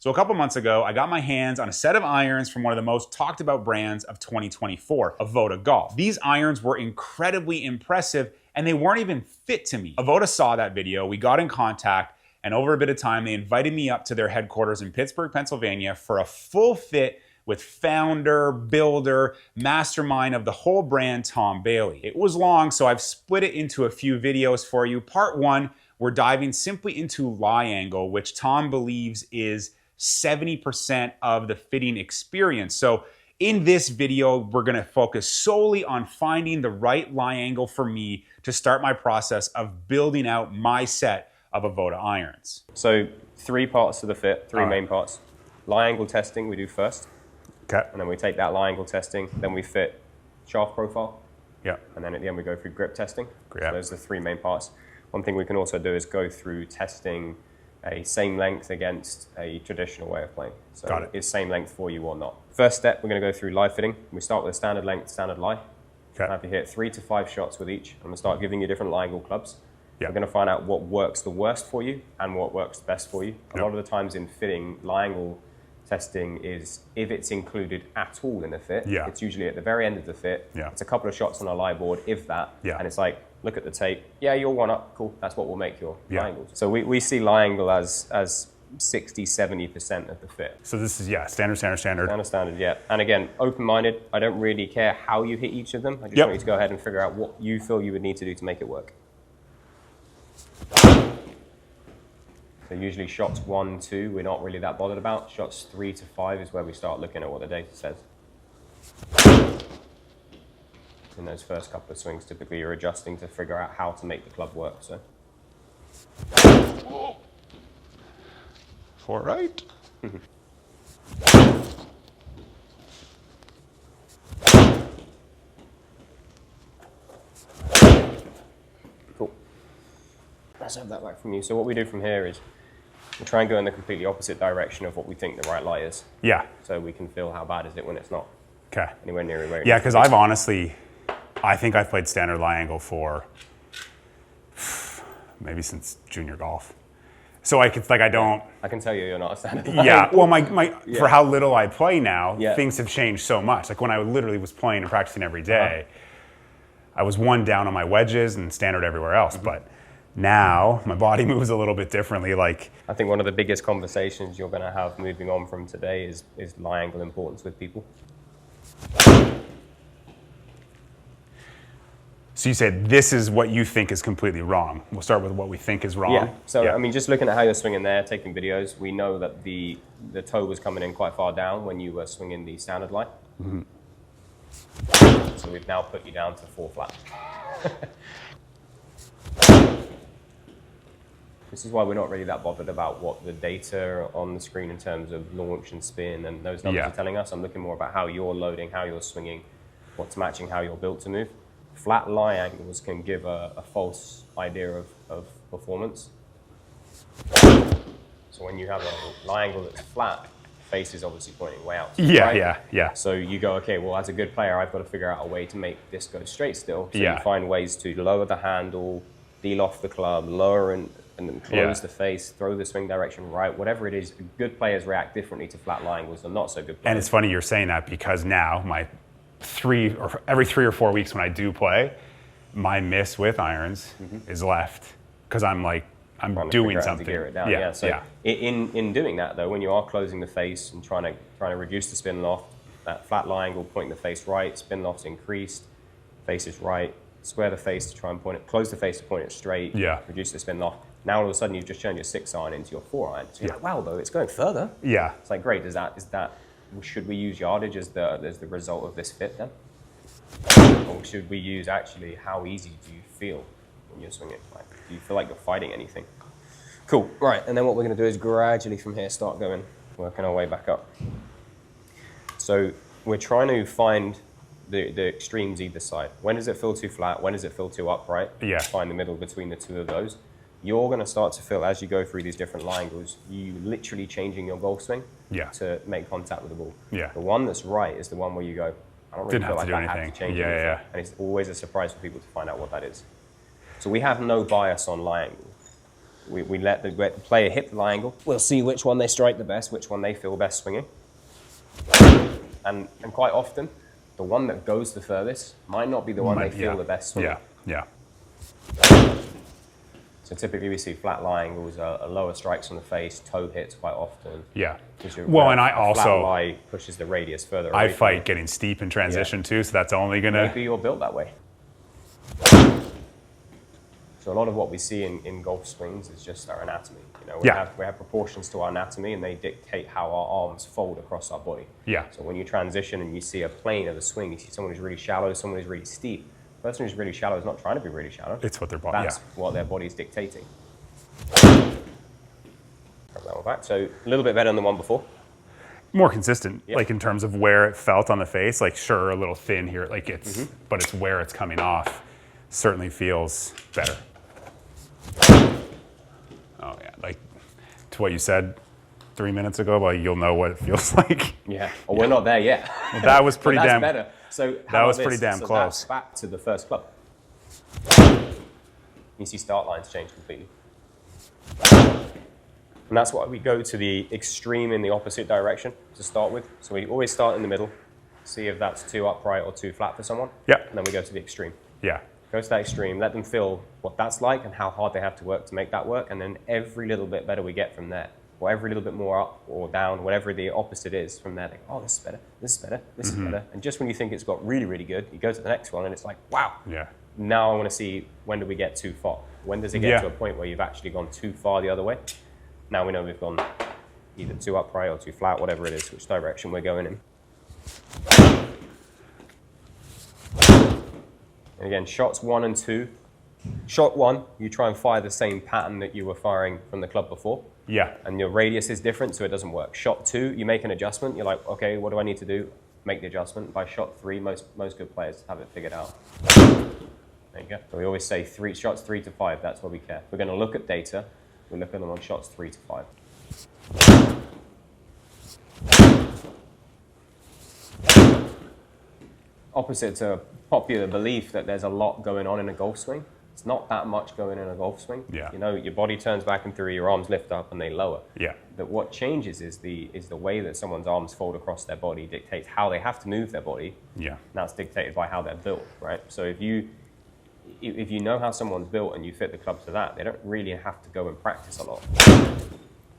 So a couple months ago, I got my hands on a set of irons from one of the most talked about brands of 2024, Avoda Golf. These irons were incredibly impressive and they weren't even fit to me. Avoda saw that video, we got in contact, and over a bit of time, they invited me up to their headquarters in Pittsburgh, Pennsylvania for a full fit with founder, builder, mastermind of the whole brand, Tom Bailey. It was long, so I've split it into a few videos for you. Part one, we're diving simply into lie angle, which Tom believes is 70% of the fitting experience. So in this video, we're gonna focus solely on finding the right lie angle for me to start my process of building out my set of Avoda irons. So 3 parts to the fit, 3 main parts. Lie angle testing we do first. Okay. And then we take that lie angle testing, then we fit shaft profile. Yeah. And then at the end we go through grip testing. Grip. So those are the 3 main parts. One thing we can also do is go through testing a same length against a traditional way of playing. So Got it. Is same length for you or not? First step, we're going to go through lie fitting. We start with a standard length, standard lie. Okay. I have to hit 3 to 5 shots with each. I'm going to start giving you different lie angle clubs. Yeah. We're going to find out what works the worst for you and what works best for you. A lot of the times in fitting, lie angle testing is, if it's included at all in the fit, it's usually at the very end of the fit. It's a couple of shots on a lie board, if that, and it's like, look at the tape. Yeah, you're one up. Cool. That's what will make your lie angles. So we see lie angle as 60, 70% of the fit. So this is, standard. Standard, yeah. And again, open-minded. I don't really care how you hit each of them. I just want you to go ahead and figure out what you feel you would need to do to make it work. So usually shots 1, 2, we're not really that bothered about. Shots 3 to 5 is where we start looking at what the data says. In those first couple of swings, typically you're adjusting to figure out how to make the club work. So, 4 right. Cool. Let's have that back from you. So what we do from here is we try and go in the completely opposite direction of what we think the right lie is. Yeah. So we can feel how bad is it when it's not. Okay. Anywhere near it. Yeah, because I've honestly, I think I've played standard lie angle for maybe since junior golf. So I can tell you you're not a standard lie angle. Well, for how little I play now, things have changed so much. Like when I literally was playing and practicing every day, I was 1 down on my wedges and standard everywhere else. But now my body moves a little bit differently. Like I think one of the biggest conversations you're going to have moving on from today is lie angle importance with people. So you said this is what you think is completely wrong. We'll start with what we think is wrong. Yeah. So I mean, just looking at how you're swinging there, taking videos, we know that the toe was coming in quite far down when you were swinging the standard lie. So we've now put you down to 4 flat. This is why we're not really that bothered about what the data on the screen in terms of launch and spin and those numbers are telling us. I'm looking more about how you're loading, how you're swinging, what's matching how you're built to move. Flat lie angles can give a false idea of performance. So when you have a lie angle that's flat, face is obviously pointing way out. Yeah. So you go, okay, well, as a good player, I've got to figure out a way to make this go straight still. So you find ways to lower the handle, deal off the club, lower and then close the face, throw the swing direction right, whatever it is. Good players react differently to flat lie angles than not so good players. And it's funny you're saying that because now every 3 or 4 weeks when I do play, my miss with irons is left because I'm doing something. To gear it down. So in doing that though, when you are closing the face and trying to reduce the spin loft, that flat lie angle pointing the face right, spin loft's increased, face is right, square the face to try and point it, close the face to point it straight, reduce the spin loft. Now all of a sudden you've just turned your 6 iron into your 4 iron. So you're like, wow, though it's going further. Yeah. It's like, great. Is that should we use yardage as the result of this fit then? Or should we use actually how easy do you feel when you're swinging? Like, do you feel like you're fighting anything? Cool. Right. And then what we're going to do is gradually from here start working our way back up. So we're trying to find the extremes either side. When does it feel too flat? When does it feel too upright? Yeah. Find the middle between the two of those. You're going to start to feel, as you go through these different lie angles, you literally changing your golf swing to make contact with the ball. Yeah. The one that's right is the one where you go, I don't really feel like I have to change anything. And it's always a surprise for people to find out what that is. So we have no bias on lie angle. We let the player hit the lie angle. We'll see which one they strike the best, which one they feel best swinging. And quite often, the one that goes the furthest might not be the one they feel the best swinging. Yeah. So typically we see flat lie angles, lower strikes on the face, toe hits quite often. Yeah. Well, and I also flat lie pushes the radius further away. I fight getting steep in transition too, so that's only gonna. Maybe you're built that way. So a lot of what we see in golf swings is just our anatomy. You know, we have proportions to our anatomy, and they dictate how our arms fold across our body. Yeah. So when you transition and you see a plane of a swing, you see someone who's really shallow, someone who's really steep. The person who's really shallow is not trying to be really shallow. It's what their body. That's what their body's dictating. Grab that one back. So a little bit better than the one before. More consistent, like in terms of where it felt on the face. Like sure, a little thin here, like it's, but it's where it's coming off. Certainly feels better. Oh yeah, like to what you said 3 minutes ago, like you'll know what it feels like. Yeah. Well, we're not there yet. Well, that was pretty damn. Better. So that was pretty damn close. That's back to the first club. You see start lines change completely. And that's why we go to the extreme in the opposite direction to start with. So we always start in the middle, see if that's too upright or too flat for someone. Yeah. And then we go to the extreme. Yeah. Go to that extreme, let them feel what that's like and how hard they have to work to make that work. And then every little bit better we get from there, or every little bit more up or down, whatever the opposite is from there. Like, oh, this is better, this is better, this is better. And just when you think it's got really, really good, you go to the next one and it's like, wow. Yeah. Now I want to see, when do we get too far? When does it get to a point where you've actually gone too far the other way? Now we know we've gone either too upright or too flat, whatever it is, which direction we're going in. And again, shots 1 and 2. Shot 1, you try and fire the same pattern that you were firing from the club before. Yeah. And your radius is different, so it doesn't work. Shot 2, you make an adjustment. You're like, okay, what do I need to do? Make the adjustment. By shot 3, most good players have it figured out. There you go. So we always say shots 3 to 5. That's where we care. We're going to look at data. We look at them on shots 3 to 5. Opposite to popular belief that there's a lot going on in a golf swing. It's not that much going in a golf swing. Yeah. You know, your body turns back and through, your arms lift up and they lower. Yeah. But what changes is the way that someone's arms fold across their body dictates how they have to move their body. Yeah. And that's dictated by how they're built, right? So if you know how someone's built and you fit the club to that, they don't really have to go and practice a lot.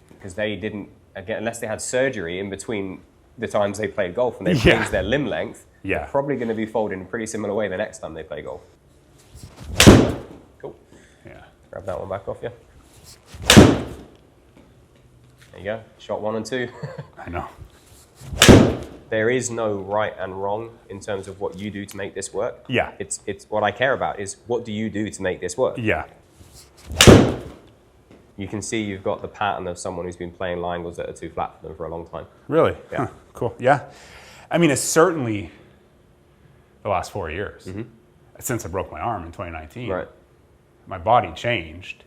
Because they didn't, again, unless they had surgery in between the times they played golf and they changed their limb length, they're probably going to be folded in a pretty similar way the next time they play golf. Cool. Yeah. Grab that one back off you. There you go. Shot 1 and 2. I know. There is no right and wrong in terms of what you do to make this work. Yeah. It's what I care about is, what do you do to make this work? Yeah. You can see you've got the pattern of someone who's been playing lie angles that are too flat for them for a long time. Really? Yeah. Huh. Cool. Yeah. I mean, it's certainly the last 4 years. Since I broke my arm in 2019. Right. My body changed.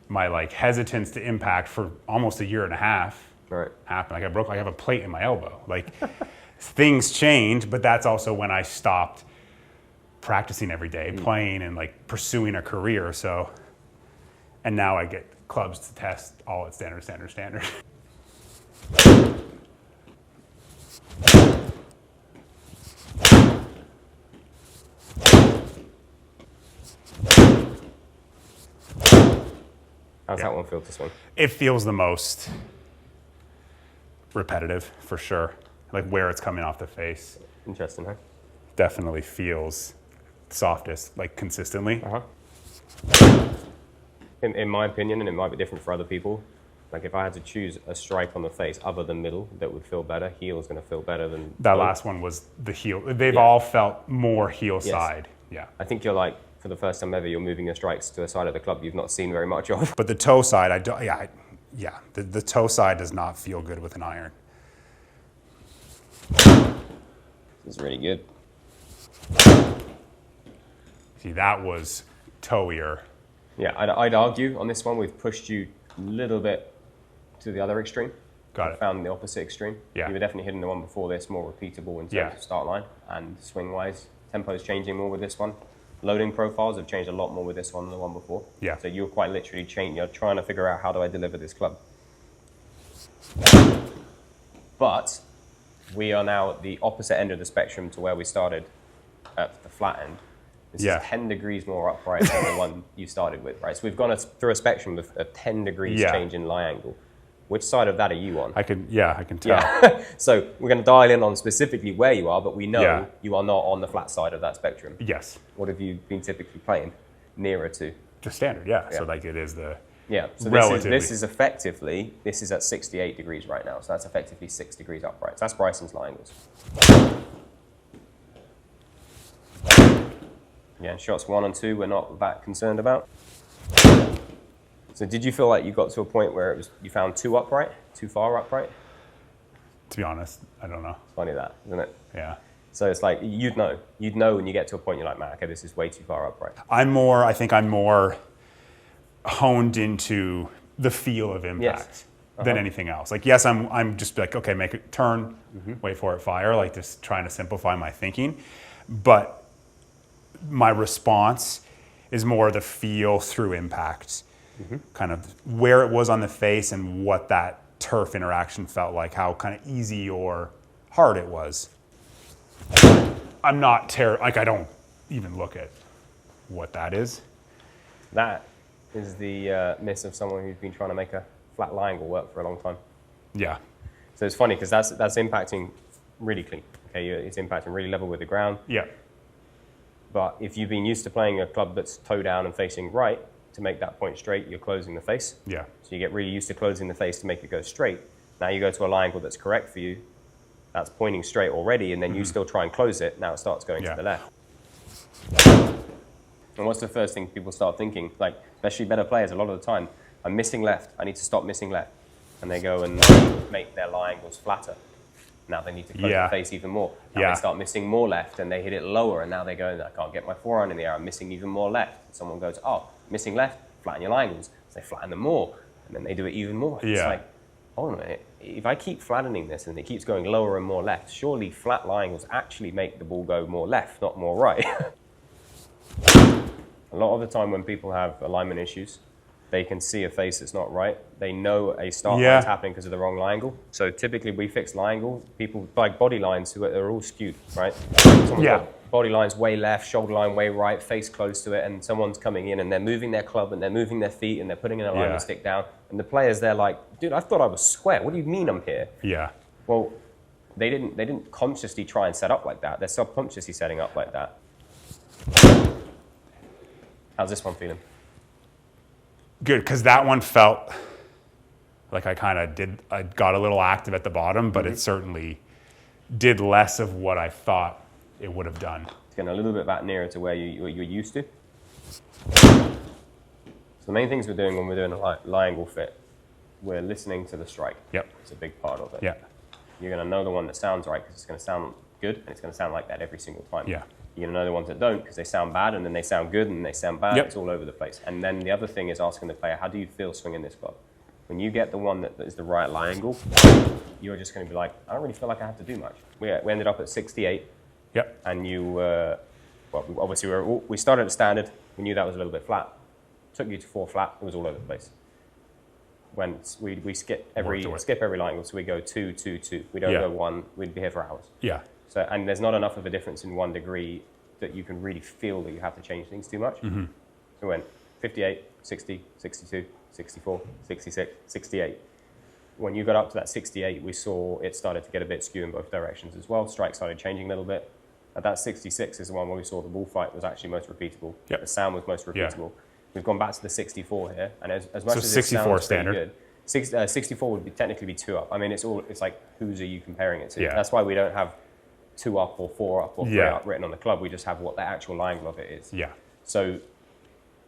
My hesitance to impact for almost a year and a half happened. I have a plate in my elbow. Things change, but that's also when I stopped practicing every day, playing and pursuing a career. So, and now I get clubs to test all at standard. How's that one feel to swing? It feels the most repetitive, for sure. Where it's coming off the face. Interesting, huh? Definitely feels softest, consistently. In my opinion, and it might be different for other people, if I had to choose a strike on the face other than middle that would feel better, heel is going to feel better than that last one was the heel. They've all felt more heel side. Yeah. I think you're for the first time ever, you're moving your strikes to a side of the club you've not seen very much of. But the toe side, the toe side does not feel good with an iron. This is really good. See, that was toeier. Yeah, I'd argue on this one we've pushed you a little bit to the other extreme. Got it. Found the opposite extreme. Yeah. You were definitely hitting the one before this more repeatable in terms of start line and swing wise. Tempo is changing more with this one. loading profiles have changed a lot more with this one than the one before. Yeah. So you're quite literally you're trying to figure out how do I deliver this club. But we are now at the opposite end of the spectrum to where we started at the flat end. This is 10 degrees more upright than the one you started with, right? So we've gone through a spectrum of a 10 degrees change in lie angle. Which side of that are you on? I can tell. Yeah. So we're going to dial in on specifically where you are, but we know you are not on the flat side of that spectrum. Yes. What have you been typically playing nearer to? Just standard, yeah. So like it is the So this is effectively, this is at 68 degrees right now. So that's effectively 6 degrees upright. So that's Bryson's lie angles. Yeah, shots 1 and 2 we're not that concerned about. So did you feel like you got to a point where you found too upright, too far upright? To be honest, I don't know. It's funny that, isn't it? Yeah. So it's like, you'd know when you get to a point you're like, man, okay, this is way too far upright. I think I'm more honed into the feel of impact than anything else. Like, yes, I'm just like, okay, make it turn, wait for it, fire, like just trying to simplify my thinking. But my response is more the feel through impact, kind of where it was on the face and what that turf interaction felt like, how kind of easy or hard it was. I'm not like I don't even look at what that is. That is the miss of someone who's been trying to make a flat lie angle work for a long time. Yeah. So it's funny because that's impacting really clean. Okay, it's impacting really level with the ground. Yeah. But if you've been used to playing a club that's toe down and facing right, to make that point straight, you're closing the face. Yeah. So you get really used to closing the face to make it go straight. Now you go to a lie angle that's correct for you, that's pointing straight already, and then you still try and close it, now it starts going to the left. And what's the first thing people start thinking? Like, especially better players, a lot of the time, I'm missing left, I need to stop missing left. And they go and make their lie angles flatter. Now they need to close the face even more. Now they start missing more left and they hit it lower, and now they go, I can't get my forehand in the air, I'm missing even more left. And someone goes, oh, missing left, flatten your lie angles. So they flatten them more, and then they do it even more. It's like, hold on a minute, if I keep flattening this and it keeps going lower and more left, surely flat lie angles actually make the ball go more left, not more right. A lot of the time when people have alignment issues, they can see a face that's not right. They know a start line's happening because of the wrong lie angle. So typically we fix lie angle. People like body lines who are all skewed, right? Someone's got body lines way left, shoulder line way right, face close to it, and someone's coming in and they're moving their club and they're moving their feet and they're putting an alignment stick down. And the players, they're like, dude, I thought I was square. What do you mean I'm here? Yeah. Well, they didn't consciously try and set up like that. They're subconsciously setting up like that. How's this one feeling? Good, because that one felt like I got a little active at the bottom, but it certainly did less of what I thought it would have done. It's getting a little bit back nearer to where you're used to. So the main things we're doing when we're doing a lie angle fit, we're listening to the strike. Yep. It's a big part of it. Yeah. You're going to know the one that sounds right because it's going to sound good, and it's going to sound like that every single time. Yeah. You're going to know the ones that don't because they sound bad, and then they sound good, and they sound bad. It's all over the place. And then the other thing is asking the player, how do you feel swinging this club? When you get the one that is the right lie angle, you're just going to be like, I don't really feel like I have to do much. We ended up at 68. Yep. And obviously we started at standard. We knew that was a little bit flat. Took you to 4 flat. It was all over the place. When we skip every lie angle, so we go 2, 2, 2. We don't go 1. We'd be here for hours. Yeah. So, and there's not enough of a difference in 1 degree that you can really feel that you have to change things too much. So we went 58, 60, 62, 64, 66, 68. When you got up to that 68, we saw it started to get a bit skew in both directions as well. Strike started changing a little bit. At that 66 is the one where we saw the bullfight was actually most repeatable. Yep. The sound was most repeatable. We've gone back to the 64 here, and as much as 64 standard. Good, 64 would technically be 2 up. I mean, it's like, whose are you comparing it to? Yeah. That's why we don't have 2 up or 4 up or 3 up written on the club. We just have what the actual lie angle of it is. Yeah. So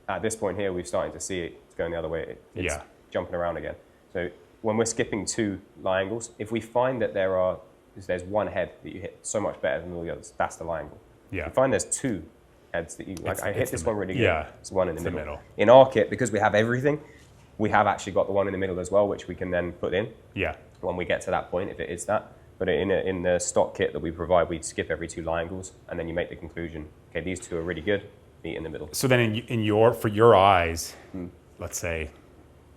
at this point here, we're starting to see it's going the other way. It's jumping around again. So when we're skipping 2 lie angles, if we find that there's one head that you hit so much better than all the others, that's the lie angle. Yeah. If we find there's 2 heads that you like, I hit this one really good. Yeah. It's the one in the middle. In our kit, because we have everything, we have actually got the one in the middle as well, which we can then put in. Yeah. When we get to that point, if it is that. But in the stock kit that we provide, we skip every 2 lie angles, and then you make the conclusion, okay, these 2 are really good, meet in the middle. So then for your eyes, let's say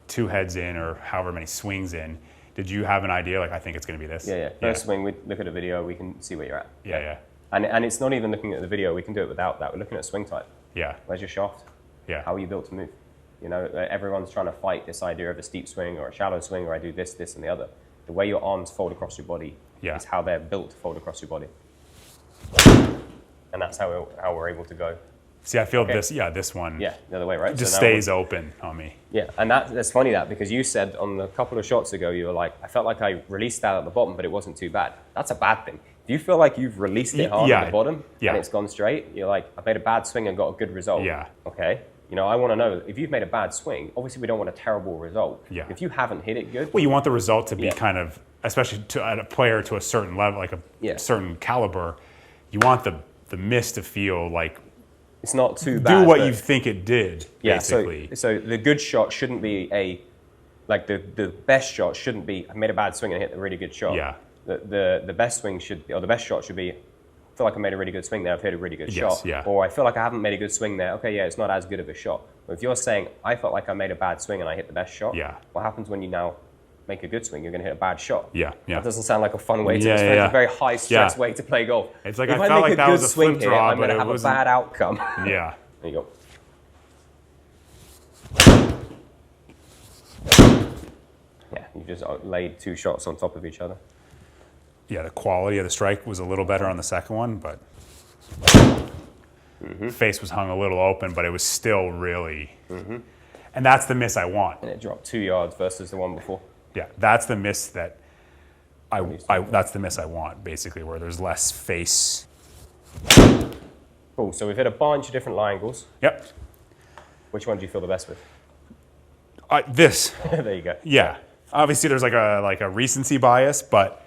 2 heads in or however many swings in, did you have an idea, like, I think it's going to be this? Yeah. First swing, we look at a video, we can see where you're at. Yeah. And it's not even looking at the video, we can do it without that. We're looking at swing type. Yeah. Where's your shaft? Yeah. How are you built to move? You know, everyone's trying to fight this idea of a steep swing or a shallow swing, or I do this, this, and the other. The way your arms fold across your body is how they're built to fold across your body. And that's how we're able to go. See, I feel this one. Yeah, the other way, right? Just stays open on me. Yeah, and that's funny because you said on a couple of shots ago, you were like, I felt like I released that at the bottom, but it wasn't too bad. That's a bad thing. If you feel like you've released it hard at the bottom and it's gone straight, you're like, I made a bad swing and got a good result. Yeah. Okay. You know, I want to know, if you've made a bad swing, obviously we don't want a terrible result. Yeah. If you haven't hit it good. Well, you want the result to be kind of, especially at a player to a certain level, like a certain caliber, you want the miss to feel like it's not too bad. Do what you think it did, basically. So the good shot shouldn't be the best shot shouldn't be, I made a bad swing and hit a really good shot. Yeah. The best swing should be, or the best shot should be, I feel like I made a really good swing there, I've hit a really good shot. Yeah. Or I feel like I haven't made a good swing there, okay, yeah, it's not as good of a shot. But if you're saying, I felt like I made a bad swing and I hit the best shot, what happens when you now make a good swing? You're going to hit a bad shot. Yeah. That doesn't sound like a fun way to, it's a very high stress way to play golf. It's like, if I felt like that was a swing flip here, draw, I'm going to have a bad outcome. Yeah. There you go. Yeah, you just laid 2 shots on top of each other. Yeah, the quality of the strike was a little better on the second one, but face was hung a little open, but it was still really, and that's the miss I want. And it dropped 2 yards versus the one before. Yeah, that's the miss that that's the miss I want, basically, where there's less face. Cool, so we've hit a bunch of different lie angles. Yep. Which one do you feel the best with? This. There you go. Yeah. Obviously, there's like a recency bias, but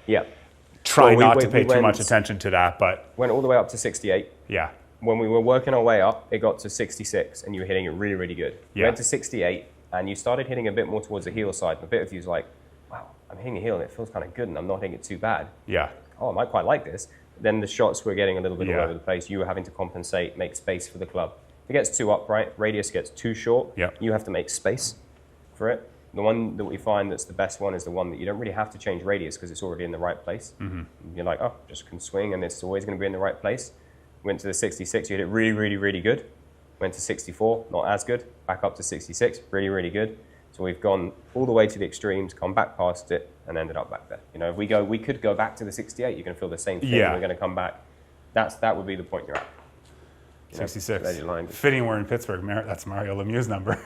try not to pay too much attention to that. But went all the way up to 68. Yeah. When we were working our way up, it got to 66, and you were hitting it really, really good. You Yeah. went to 68, and you started hitting a bit more towards the heel side. And a bit of you was like, wow, I'm hitting a heel, and it feels kind of good, and I'm not hitting it too bad. Yeah. Oh, I might quite like this. Then the shots were getting a little bit all over the place. You were having to compensate, make space for the club. If it gets too upright, radius gets too short, you have to make space for it. The one that we find that's the best one is the one that you don't really have to change radius because it's already in the right place. You're like, oh, just can swing and it's always going to be in the right place. Went to the 66, you hit it really, really, really good. Went to 64, not as good. Back up to 66, really, really good. So we've gone all the way to the extremes, come back past it, and ended up back there. You know, if we could go back to the 68, you're going to feel the same thing. We're going to come back. That would be the point you're at. 66. Fitting we're in Pittsburgh. That's Mario Lemieux's number.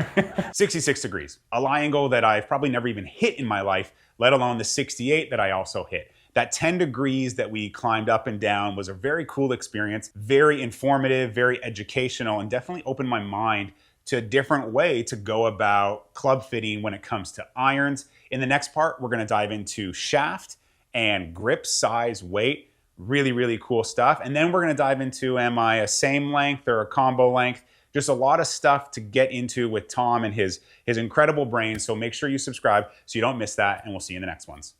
66 degrees. A lie angle that I've probably never even hit in my life, let alone the 68 that I also hit. That 10 degrees that we climbed up and down was a very cool experience, very informative, very educational, and definitely opened my mind to a different way to go about club fitting when it comes to irons. In the next part, we're going to dive into shaft and grip size, weight. Really, really cool stuff. And then we're going to dive into, am I a same length or a combo length? Just a lot of stuff to get into with Tom and his incredible brain. So make sure you subscribe so you don't miss that, and we'll see you in the next ones.